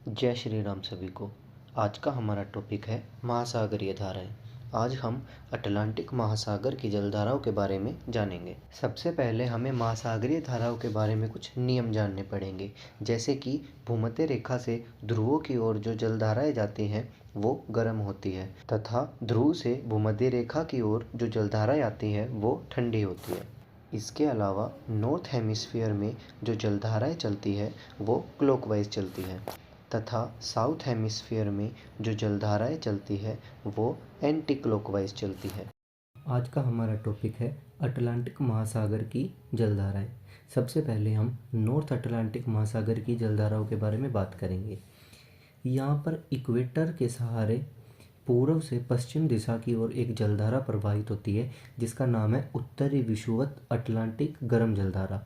जय श्री राम सभी को। आज का हमारा टॉपिक है महासागरीय धाराएं। आज हम अटलांटिक महासागर की जलधाराओं के बारे में जानेंगे। सबसे पहले हमें महासागरीय धाराओं के बारे में कुछ नियम जानने पड़ेंगे, जैसे कि भूमध्य रेखा से ध्रुवों की ओर जो जलधाराएं जाती हैं वो गर्म होती है, तथा ध्रुव से भूमध्य रेखा की ओर जो जलधाराएं आती हैं वो ठंडी होती है। इसके अलावा नॉर्थ हेमिस्फीयर में जो जलधाराएं चलती है वो क्लॉकवाइज चलती है, तथा साउथ हेमिस्फीयर में जो जलधाराएं चलती है वो एंटी क्लॉकवाइज चलती है। आज का हमारा टॉपिक है अटलांटिक महासागर की जलधाराएं। सबसे पहले हम नॉर्थ अटलांटिक महासागर की जलधाराओं के बारे में बात करेंगे। यहाँ पर इक्वेटर के सहारे पूर्व से पश्चिम दिशा की ओर एक जलधारा प्रवाहित होती है, जिसका नाम है उत्तरी विषुवत अटलांटिक गर्म जलधारा।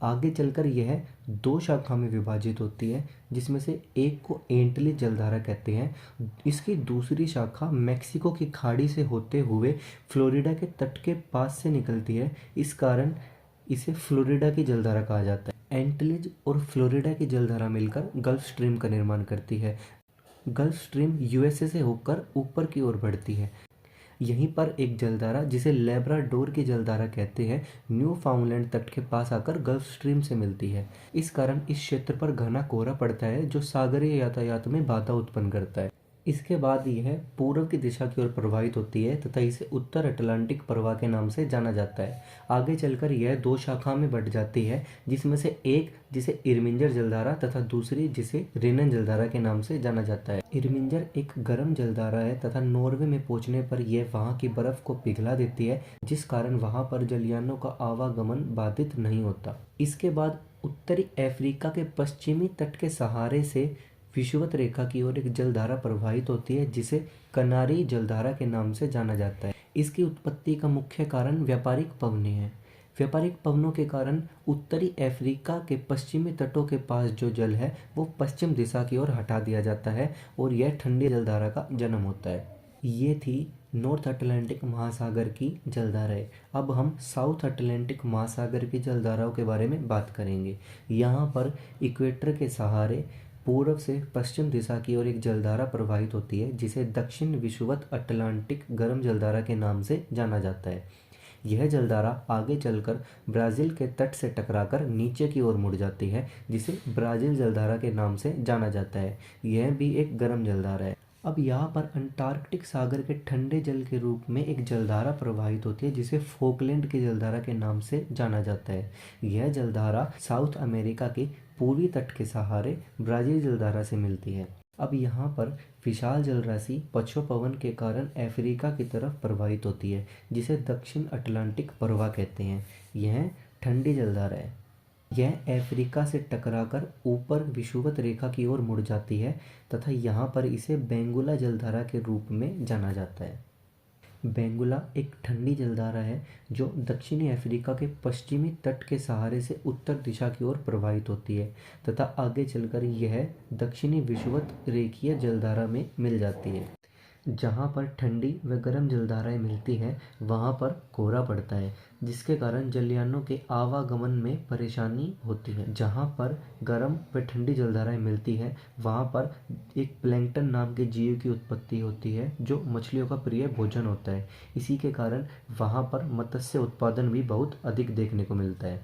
आगे चलकर यह दो शाखा में विभाजित होती है, जिसमें से एक को एंटली जलधारा कहते हैं। इसकी दूसरी शाखा मैक्सिको की खाड़ी से होते हुए फ्लोरिडा के तट के पास से निकलती है। इस कारण इसे फ्लोरिडा की जलधारा कहा जाता है। एंटलीज और फ्लोरिडा की जलधारा मिलकर गल्फ स्ट्रीम का निर्माण करती है। गल्फ स्ट्रीम यूएसए से होकर ऊपर की ओर बढ़ती है। यहीं पर एक जलधारा जिसे लेब्राडोर की जलधारा कहते हैं, न्यू फाउंडलैंड तट के पास आकर गल्फ स्ट्रीम से मिलती है। इस कारण इस क्षेत्र पर घना कोहरा पड़ता है, जो सागरीय यातायात में बाधा उत्पन्न करता है। इसके बाद यह पूर्व की दिशा की ओर प्रवाहित होती है, तथा इसे उत्तर अटलांटिक प्रवाह के नाम से जाना जाता है। आगे चलकर यह दो शाखा में बढ़ जाती है, जिसमें से एक जिसे इरमिंजर जलधारा तथा दूसरी जिसे रेनन जलधारा के नाम से जाना जाता है। इरमिंजर एक गर्म जलधारा है तथा नॉर्वे में पहुंचने पर यह वहां की बर्फ को पिघला देती है, जिस कारण वहां पर जलयानों का आवागमन बाधित नहीं होता। इसके बाद उत्तरी अफ्रीका के पश्चिमी तट के सहारे से विषुवत रेखा की ओर एक जलधारा प्रवाहित होती है, जिसे कनारी जलधारा के नाम से जाना जाता है। इसकी उत्पत्ति का मुख्य कारण व्यापारिक पवनें हैं। व्यापारिक पवनों के कारण उत्तरी अफ्रीका के पश्चिमी तटों के पास जो जल है वो पश्चिम दिशा की ओर हटा दिया जाता है और यह ठंडी जलधारा का जन्म होता है। ये थी नॉर्थ अटलांटिक महासागर की जलधाराएं। अब हम साउथ अटलांटिक महासागर की जलधाराओं के बारे में बात करेंगे। यहाँ पर इक्वेटर के सहारे पूर्व से पश्चिम दिशा की ओर एक जलधारा प्रवाहित होती है, जिसे दक्षिण विषुवत अटलांटिक गर्म जलधारा के नाम से जाना जाता है। यह जलधारा आगे चलकर ब्राज़ील के तट से टकराकर नीचे की ओर मुड़ जाती है, जिसे ब्राज़ील जलधारा के नाम से जाना जाता है। यह भी एक गर्म जलधारा है। अब यहाँ पर अंटार्कटिक सागर के ठंडे जल के रूप में एक जलधारा प्रवाहित होती है, जिसे फोकलैंड की जलधारा के नाम से जाना जाता है। यह जलधारा साउथ अमेरिका के पूर्वी तट के सहारे ब्राज़ील जलधारा से मिलती है। अब यहाँ पर विशाल जलराशि पछुआ पवन के कारण अफ्रीका की तरफ प्रवाहित होती है, जिसे दक्षिण अटलांटिक प्रवाह कहते हैं। यह ठंडी जलधारा है। यह अफ्रीका से टकराकर ऊपर विषुवत रेखा की ओर मुड़ जाती है, तथा यहाँ पर इसे बेंगुला जलधारा के रूप में जाना जाता है। बेंगुला एक ठंडी जलधारा है जो दक्षिणी अफ्रीका के पश्चिमी तट के सहारे से उत्तर दिशा की ओर प्रवाहित होती है, तथा आगे चलकर यह दक्षिणी विषुवत रेखीय जलधारा में मिल जाती है। जहाँ पर ठंडी व गर्म जलधाराएं मिलती हैं वहाँ पर कोहरा पड़ता है, जिसके कारण जलयानों के आवागमन में परेशानी होती है। जहाँ पर गर्म व ठंडी जलधाराएं मिलती हैं वहाँ पर एक प्लैंकटन नाम के जीव की उत्पत्ति होती है, जो मछलियों का प्रिय भोजन होता है। इसी के कारण वहाँ पर मत्स्य उत्पादन भी बहुत अधिक देखने को मिलता है।